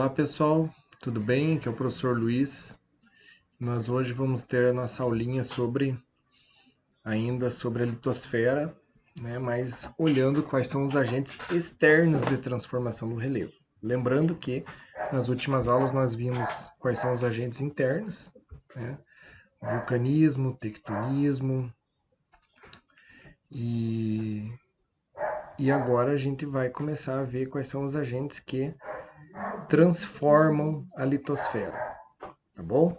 Olá pessoal, tudo bem? Aqui é o professor Luiz. Nós hoje vamos ter a nossa aulinha ainda sobre a litosfera, né? Mas olhando quais são os agentes externos de transformação do relevo. Lembrando que nas últimas aulas nós vimos quais são os agentes internos, né? Vulcanismo, tectonismo e agora a gente vai começar a ver quais são os agentes que transformam a litosfera, tá bom?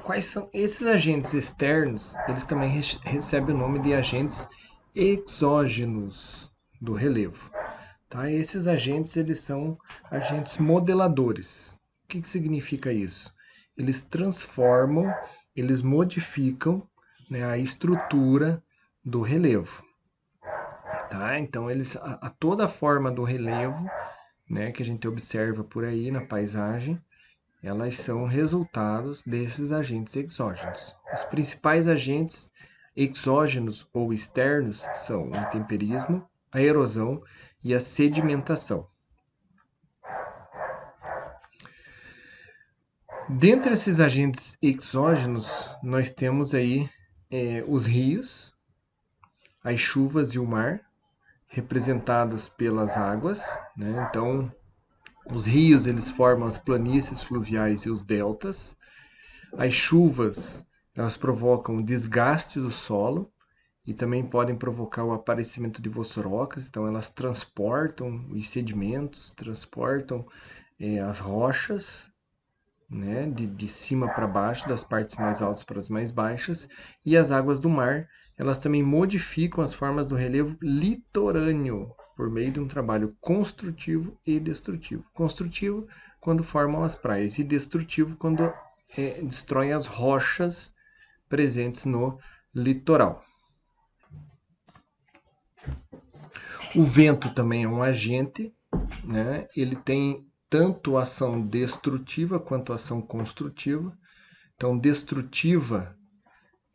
Quais são esses agentes externos? Eles também recebem o nome de agentes exógenos do relevo. Tá? Esses agentes eles são agentes modeladores. O que significa isso? Eles transformam, eles modificam, né, a estrutura do relevo. Tá? Então, toda a forma do relevo, né, que a gente observa por aí na paisagem, elas são resultados desses agentes exógenos. Os principais agentes exógenos ou externos são o intemperismo, a erosão e a sedimentação. Dentre esses agentes exógenos, nós temos aí os rios, as chuvas e o mar, representados pelas águas, né? Então, os rios eles formam as planícies fluviais e os deltas. As chuvas elas provocam o desgaste do solo e também podem provocar o aparecimento de vossorocas, então elas transportam os sedimentos, transportam as rochas, né, de cima para baixo, das partes mais altas para as mais baixas, e as águas do mar, elas também modificam as formas do relevo litorâneo, por meio de um trabalho construtivo e destrutivo. Construtivo, quando formam as praias, e destrutivo, quando destroem as rochas presentes no litoral. O vento também é um agente, né? Ele tem tanto ação destrutiva quanto ação construtiva. Então, destrutiva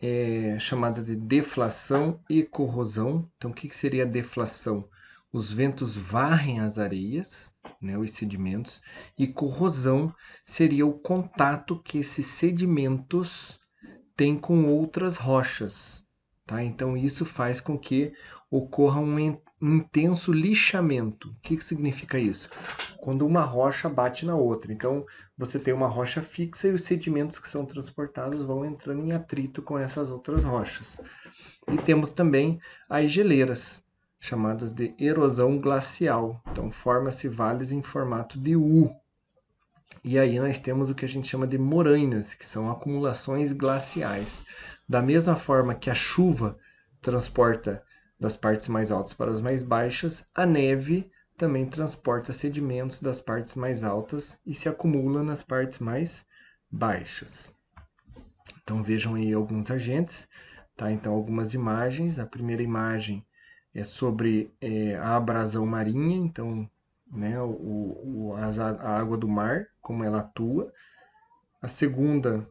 é chamada de deflação e corrosão. Então, o que seria a deflação? Os ventos varrem as areias, né, os sedimentos, e corrosão seria o contato que esses sedimentos têm com outras rochas. Tá? Então, isso faz com que ocorra um intenso lixamento. O que significa isso? Quando uma rocha bate na outra. Então, você tem uma rocha fixa e os sedimentos que são transportados vão entrando em atrito com essas outras rochas. E temos também as geleiras, chamadas de erosão glacial. Então, forma-se vales em formato de U. E aí nós temos o que a gente chama de morâneas, que são acumulações glaciais. Da mesma forma que a chuva transporta das partes mais altas para as mais baixas, a neve também transporta sedimentos das partes mais altas e se acumula nas partes mais baixas. Então vejam aí alguns agentes, tá? Então algumas imagens. A primeira imagem é sobre a abrasão marinha, então, né, a água do mar, como ela atua. A segunda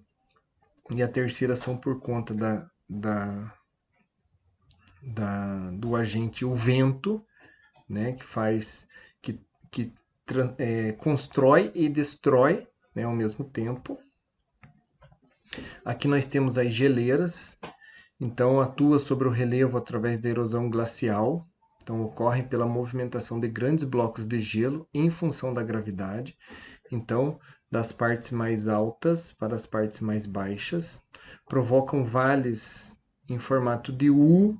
e a terceira são por conta do agente o vento, né, que constrói e destrói, né, ao mesmo tempo. Aqui nós temos as geleiras, então atua sobre o relevo através da erosão glacial, então ocorre pela movimentação de grandes blocos de gelo em função da gravidade, então das partes mais altas para as partes mais baixas, provocam vales em formato de U,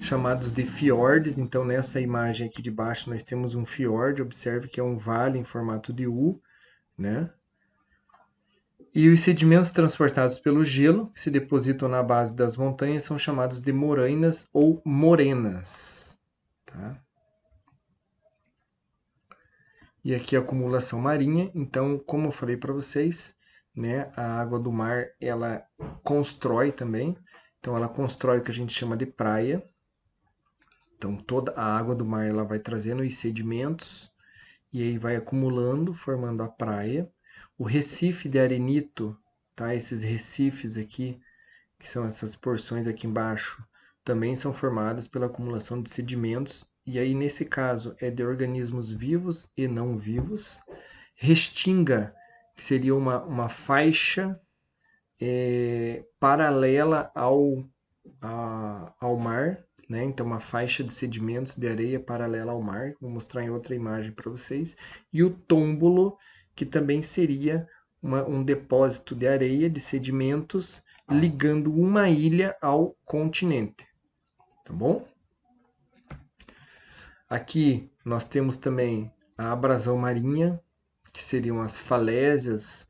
chamados de fiordes. Então nessa imagem aqui de baixo nós temos um fiord, observe que é um vale em formato de U, né? E os sedimentos transportados pelo gelo, que se depositam na base das montanhas, são chamados de morainas ou morenas. Tá? E aqui a acumulação marinha. Então, como eu falei para vocês, né, a água do mar ela constrói também. Então, ela constrói o que a gente chama de praia. Então, toda a água do mar ela vai trazendo os sedimentos e aí vai acumulando, formando a praia. O recife de arenito, tá? Esses recifes aqui, que são essas porções aqui embaixo, também são formadas pela acumulação de sedimentos e aí nesse caso é de organismos vivos e não vivos. Restinga, que seria uma faixa paralela ao mar, né? Então uma faixa de sedimentos de areia paralela ao mar. Vou mostrar em outra imagem para vocês. E o túmulo, que também seria um depósito de areia, de sedimentos, ligando uma ilha ao continente. Tá bom? Aqui nós temos também a abrasão marinha, que seriam as falésias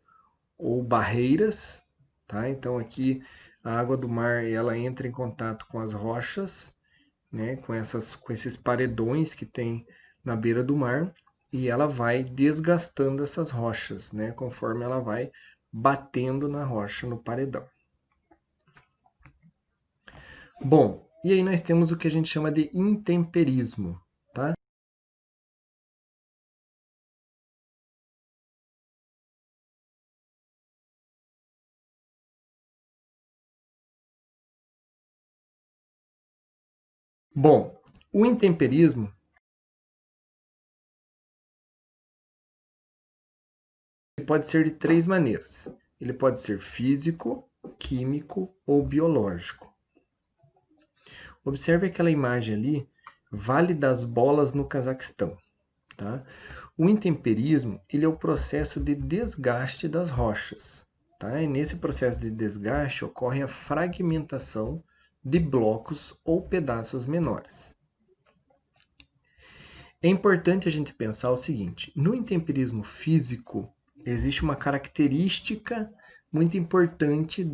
ou barreiras. Tá? Então aqui a água do mar ela entra em contato com as rochas, né? com esses paredões que tem na beira do mar, e ela vai desgastando essas rochas, né? conforme ela vai batendo na rocha, no paredão. Bom, e aí nós temos o que a gente chama de intemperismo. Tá? Bom, o intemperismo pode ser de três maneiras. Ele pode ser físico, químico ou biológico. Observe aquela imagem ali, Vale das Bolas no Cazaquistão. Tá? O intemperismo ele é o processo de desgaste das rochas. Tá? E nesse processo de desgaste ocorre a fragmentação de blocos ou pedaços menores. É importante a gente pensar o seguinte: no intemperismo físico, existe uma característica muito importante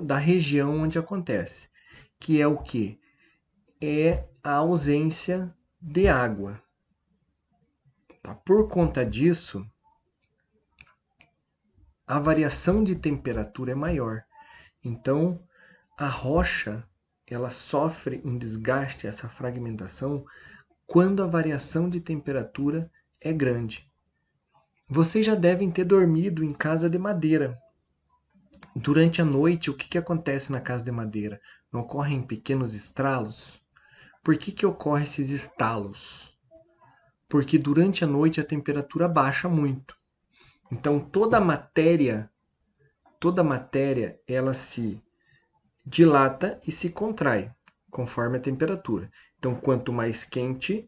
da região onde acontece, que é o quê? É a ausência de água. Tá? Por conta disso, a variação de temperatura é maior. Então, a rocha ela sofre um desgaste, essa fragmentação, quando a variação de temperatura é grande. Vocês já devem ter dormido em casa de madeira. Durante a noite, o que acontece na casa de madeira? Não ocorrem pequenos estralos? Por que ocorrem esses estalos? Porque durante a noite a temperatura baixa muito. Então toda a matéria ela se dilata e se contrai conforme a temperatura. Então quanto mais quente,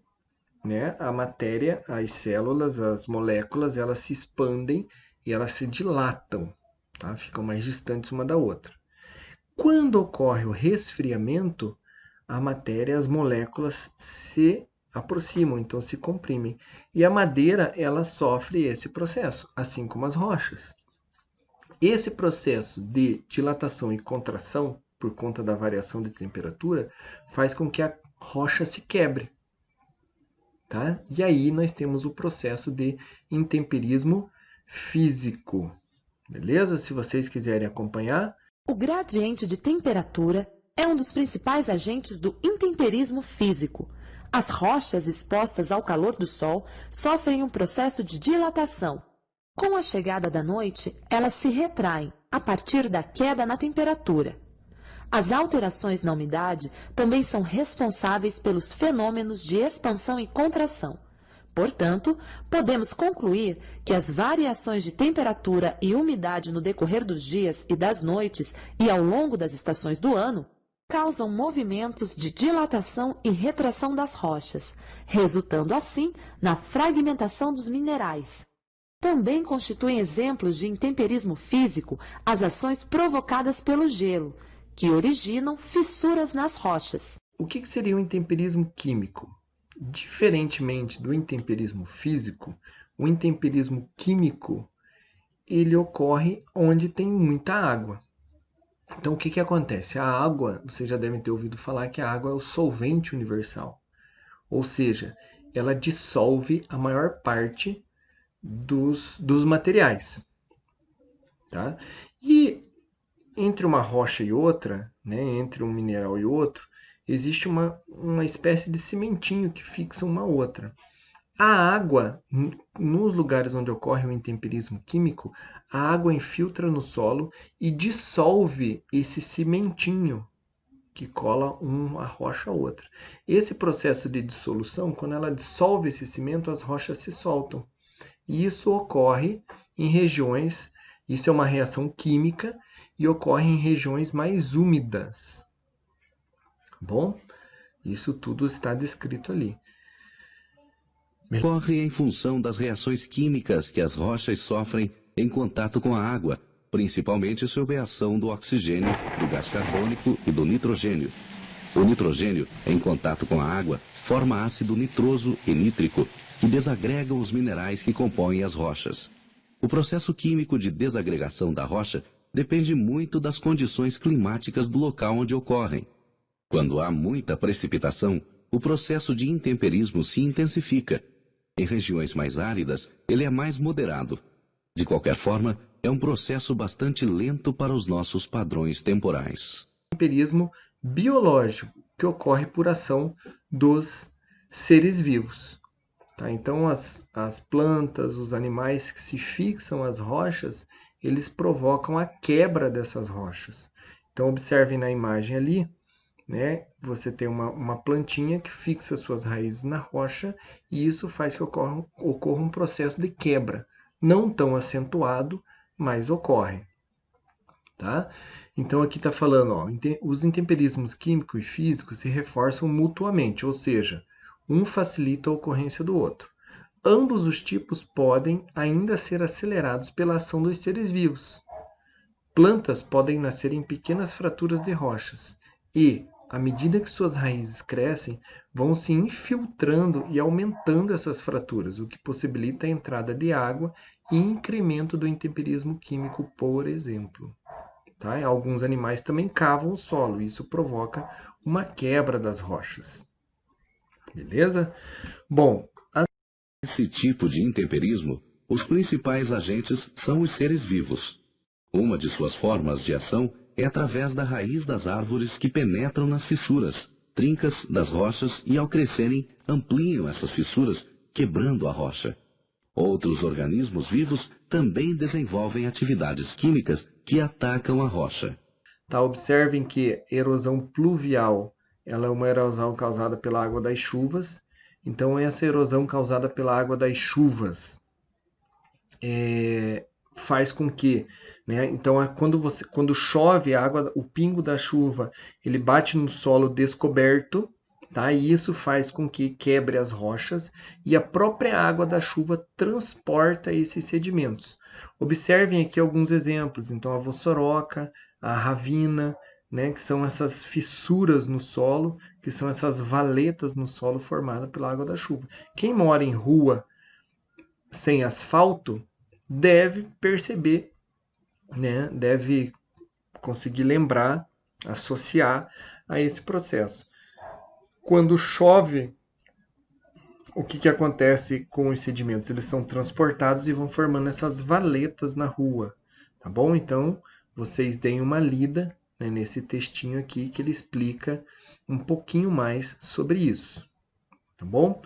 né, a matéria, as células, as moléculas, elas se expandem e elas se dilatam, tá? Ficam mais distantes uma da outra. Quando ocorre o resfriamento, a matéria, as moléculas se aproximam, então se comprimem. E a madeira, ela sofre esse processo, assim como as rochas. Esse processo de dilatação e contração, por conta da variação de temperatura, faz com que a rocha se quebre. Tá? E aí nós temos o processo de intemperismo físico. Beleza? Se vocês quiserem acompanhar. O gradiente de temperatura é um dos principais agentes do intemperismo físico. As rochas expostas ao calor do sol sofrem um processo de dilatação. Com a chegada da noite, elas se retraem a partir da queda na temperatura. As alterações na umidade também são responsáveis pelos fenômenos de expansão e contração. Portanto, podemos concluir que as variações de temperatura e umidade no decorrer dos dias e das noites e ao longo das estações do ano causam movimentos de dilatação e retração das rochas, resultando assim na fragmentação dos minerais. Também constituem exemplos de intemperismo físico as ações provocadas pelo gelo, que originam fissuras nas rochas. O que seria o intemperismo químico? Diferentemente do intemperismo físico, o intemperismo químico ele ocorre onde tem muita água. Então, o que acontece? A água, vocês já devem ter ouvido falar que a água é o solvente universal. Ou seja, ela dissolve a maior parte dos materiais. Tá? E entre uma rocha e outra, né, entre um mineral e outro, existe uma espécie de cimentinho que fixa uma outra. A água, nos lugares onde ocorre o intemperismo químico, a água infiltra no solo e dissolve esse cimentinho. que cola uma rocha a outra. Esse processo de dissolução, quando ela dissolve esse cimento, as rochas se soltam. E isso ocorre em regiões, isso é uma reação química e ocorre em regiões mais úmidas. Bom, isso tudo está descrito ali. Ocorre em função das reações químicas que as rochas sofrem em contato com a água, principalmente sob a ação do oxigênio, do gás carbônico e do nitrogênio. O nitrogênio, em contato com a água, forma ácido nitroso e nítrico, que desagregam os minerais que compõem as rochas. O processo químico de desagregação da rocha depende muito das condições climáticas do local onde ocorrem. Quando há muita precipitação, o processo de intemperismo se intensifica. Em regiões mais áridas, ele é mais moderado. De qualquer forma, é um processo bastante lento para os nossos padrões temporais. Intemperismo biológico, que ocorre por ação dos seres vivos. Tá? Então, as plantas, os animais que se fixam às rochas, eles provocam a quebra dessas rochas. Então, observem na imagem ali, né? Você tem uma plantinha que fixa suas raízes na rocha e isso faz que ocorra um processo de quebra. Não tão acentuado, mas ocorre. Tá? Então aqui está falando, ó, os intemperismos químico e físico se reforçam mutuamente, ou seja, um facilita a ocorrência do outro. Ambos os tipos podem ainda ser acelerados pela ação dos seres vivos. Plantas podem nascer em pequenas fraturas de rochas e, à medida que suas raízes crescem, vão se infiltrando e aumentando essas fraturas, o que possibilita a entrada de água e incremento do intemperismo químico, por exemplo. Tá? Alguns animais também cavam o solo, e isso provoca uma quebra das rochas. Beleza? Bom, Nesse tipo de intemperismo, os principais agentes são os seres vivos. Uma de suas formas de ação é através da raiz das árvores que penetram nas fissuras, trincas das rochas e, ao crescerem, ampliam essas fissuras, quebrando a rocha. Outros organismos vivos também desenvolvem atividades químicas que atacam a rocha. Tá, observem que erosão pluvial ela é uma erosão causada pela água das chuvas. Então, essa erosão causada pela água das chuvas faz com que, né, então quando chove a água, o pingo da chuva, ele bate no solo descoberto, tá? E isso faz com que quebre as rochas e a própria água da chuva transporta esses sedimentos. Observem aqui alguns exemplos. Então, a vossoroca, a ravina, né, que são essas fissuras no solo, que são essas valetas no solo formadas pela água da chuva. Quem mora em rua sem asfalto deve perceber, né, deve conseguir lembrar, associar a esse processo. Quando chove, o que acontece com os sedimentos? Eles são transportados e vão formando essas valetas na rua, tá bom? Então, vocês deem uma lida, né, nesse textinho aqui que ele explica um pouquinho mais sobre isso, tá bom?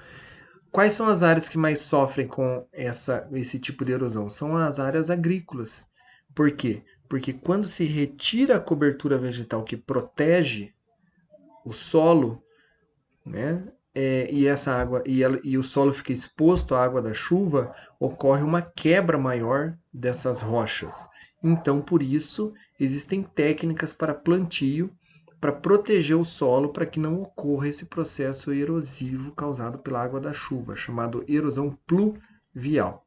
Quais são as áreas que mais sofrem com esse tipo de erosão? São as áreas agrícolas. Por quê? Porque quando se retira a cobertura vegetal que protege o solo, né, e essa água e o solo fica exposto à água da chuva, ocorre uma quebra maior dessas rochas. Então, por isso, existem técnicas para plantio, para proteger o solo, para que não ocorra esse processo erosivo causado pela água da chuva, chamado erosão pluvial.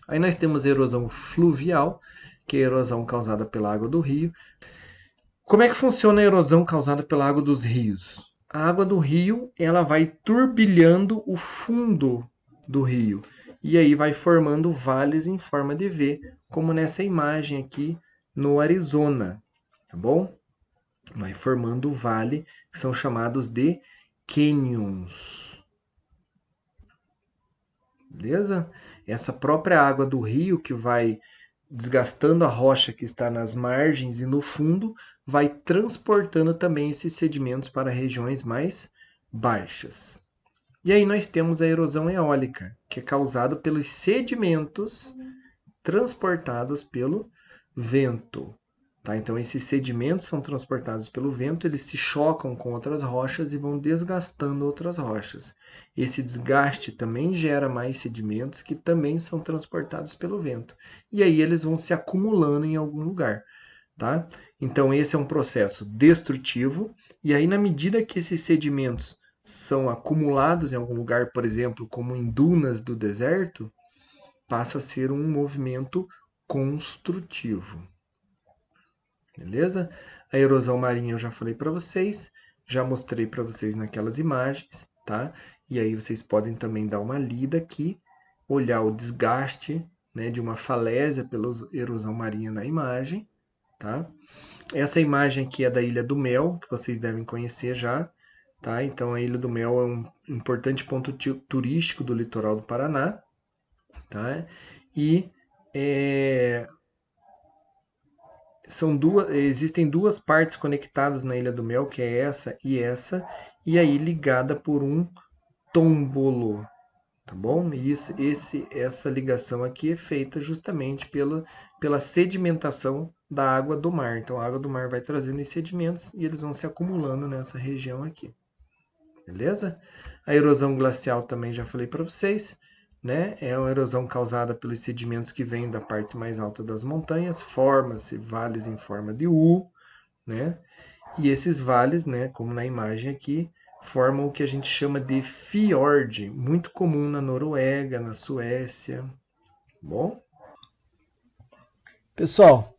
Aí nós temos a erosão fluvial, que é a erosão causada pela água do rio. Como é que funciona a erosão causada pela água dos rios? A água do rio, ela vai turbilhando o fundo do rio. E aí vai formando vales em forma de V, como nessa imagem aqui no Arizona, tá bom? Vai formando vale, que são chamados de cânions. Beleza? Essa própria água do rio que vai desgastando a rocha que está nas margens e no fundo, vai transportando também esses sedimentos para regiões mais baixas. E aí nós temos a erosão eólica, que é causada pelos sedimentos transportados pelo vento. Tá? Então, esses sedimentos são transportados pelo vento, eles se chocam com outras rochas e vão desgastando outras rochas. Esse desgaste também gera mais sedimentos que também são transportados pelo vento. E aí eles vão se acumulando em algum lugar. Tá? Então, esse é um processo destrutivo. E aí, na medida que esses sedimentos são acumulados em algum lugar, por exemplo, como em dunas do deserto, passa a ser um movimento construtivo. Beleza? A erosão marinha eu já falei para vocês, já mostrei para vocês naquelas imagens, tá? E aí vocês podem também dar uma lida aqui, olhar o desgaste, né, de uma falésia pela erosão marinha na imagem, tá? Essa imagem aqui é da Ilha do Mel, que vocês devem conhecer já, tá? Então a Ilha do Mel é um importante ponto turístico do litoral do Paraná, tá? E existem duas partes conectadas na Ilha do Mel, que é essa, e aí ligada por um tombolo, tá bom? E essa ligação aqui é feita justamente pela sedimentação da água do mar. Então a água do mar vai trazendo esses sedimentos e eles vão se acumulando nessa região aqui. Beleza? A erosão glacial também já falei para vocês. Né? É uma erosão causada pelos sedimentos que vêm da parte mais alta das montanhas, forma-se vales em forma de U, né? E esses vales, né, como na imagem aqui, formam o que a gente chama de fiord, muito comum na Noruega, na Suécia. Bom? Pessoal,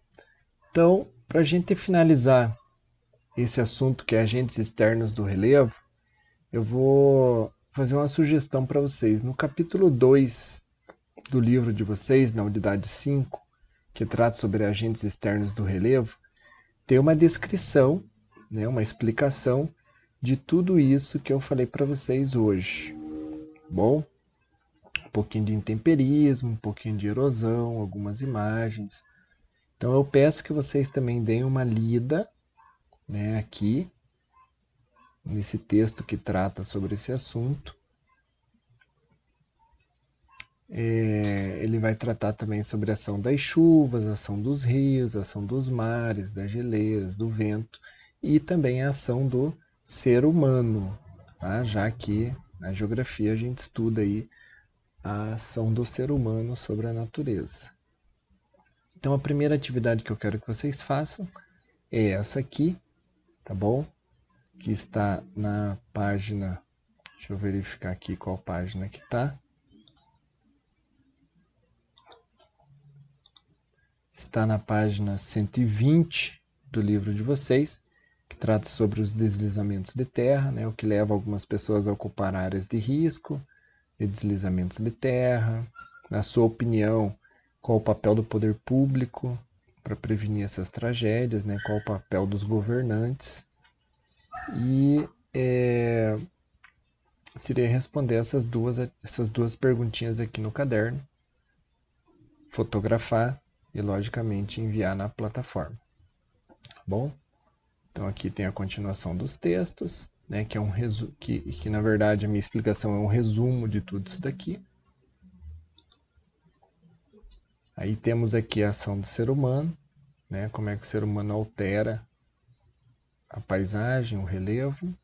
então, para a gente finalizar esse assunto que é agentes externos do relevo, eu vou fazer uma sugestão para vocês. No capítulo 2 do livro de vocês, na unidade 5, que trata sobre agentes externos do relevo, tem uma descrição, né, uma explicação de tudo isso que eu falei para vocês hoje. Bom, um pouquinho de intemperismo, um pouquinho de erosão, algumas imagens. Então eu peço que vocês também deem uma lida, né, aqui, nesse texto que trata sobre esse assunto. Ele vai tratar também sobre a ação das chuvas, a ação dos rios, a ação dos mares, das geleiras, do vento e também a ação do ser humano, tá? Já que na geografia a gente estuda aí a ação do ser humano sobre a natureza. Então a primeira atividade que eu quero que vocês façam é essa aqui, tá bom? Que está na página, deixa eu verificar aqui qual página que está. Está na página 120 do livro de vocês, que trata sobre os deslizamentos de terra, né, o que leva algumas pessoas a ocupar áreas de risco, de deslizamentos de terra. Na sua opinião, qual o papel do poder público para prevenir essas tragédias, né, qual o papel dos governantes. E seria responder essas duas perguntinhas aqui no caderno, fotografar e, logicamente, enviar na plataforma. Bom, então aqui tem a continuação dos textos, né, que é que na verdade a minha explicação é um resumo de tudo isso daqui. Aí temos aqui a ação do ser humano, né, como é que o ser humano altera a paisagem, o relevo,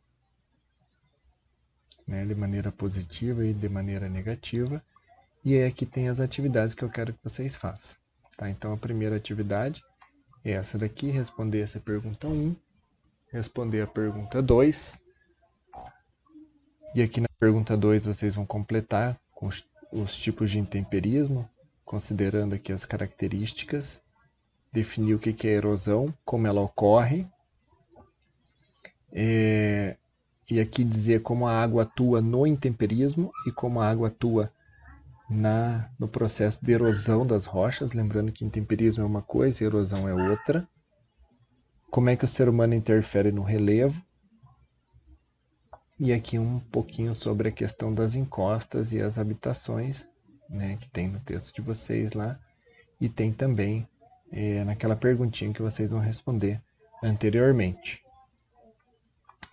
né, de maneira positiva e de maneira negativa. E aí aqui tem as atividades que eu quero que vocês façam. Tá? Então a primeira atividade é essa daqui, responder essa pergunta 1, responder a pergunta 2. E aqui na pergunta 2 vocês vão completar com os tipos de intemperismo, considerando aqui as características, definir o que é erosão, como ela ocorre, e aqui dizer como a água atua no intemperismo e como a água atua no processo de erosão das rochas, lembrando que intemperismo é uma coisa e erosão é outra. Como é que o ser humano interfere no relevo. E aqui um pouquinho sobre a questão das encostas e as habitações, né, que tem no texto de vocês lá. E tem também naquela perguntinha que vocês vão responder anteriormente.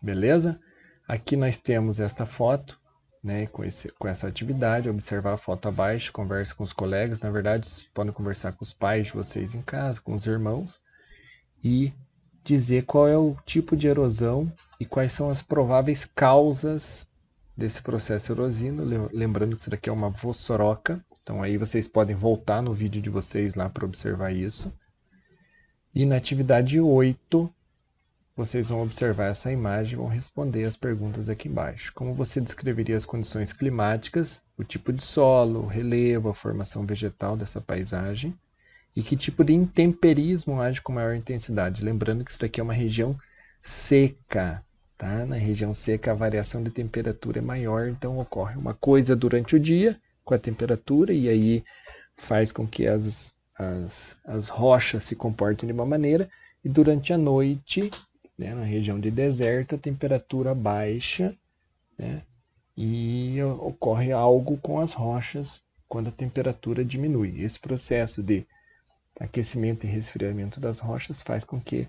Beleza? Aqui nós temos esta foto, né, com essa atividade, observar a foto abaixo, converse com os colegas, na verdade vocês podem conversar com os pais de vocês em casa, com os irmãos, e dizer qual é o tipo de erosão e quais são as prováveis causas desse processo erosivo. Lembrando que isso daqui é uma vossoroca, então aí vocês podem voltar no vídeo de vocês lá para observar isso. E na atividade 8, vocês vão observar essa imagem e vão responder as perguntas aqui embaixo. Como você descreveria as condições climáticas, o tipo de solo, o relevo, a formação vegetal dessa paisagem? E que tipo de intemperismo age com maior intensidade? Lembrando que isso daqui é uma região seca. Tá? Na região seca a variação de temperatura é maior, então ocorre uma coisa durante o dia com a temperatura e aí faz com que as rochas se comportem de uma maneira e durante a noite, né, na região de deserto, a temperatura baixa, né, e ocorre algo com as rochas quando a temperatura diminui. Esse processo de aquecimento e resfriamento das rochas faz com que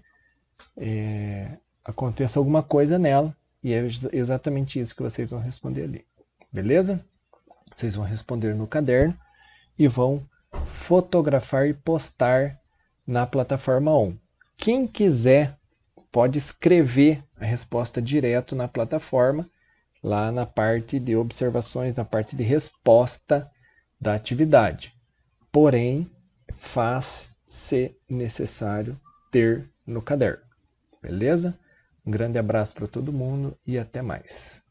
aconteça alguma coisa nela e é exatamente isso que vocês vão responder ali. Beleza? Vocês vão responder no caderno e vão fotografar e postar na plataforma ON. Quem quiser pode escrever a resposta direto na plataforma, lá na parte de observações, na parte de resposta da atividade. Porém, faz-se necessário ter no caderno. Beleza? Um grande abraço para todo mundo e até mais.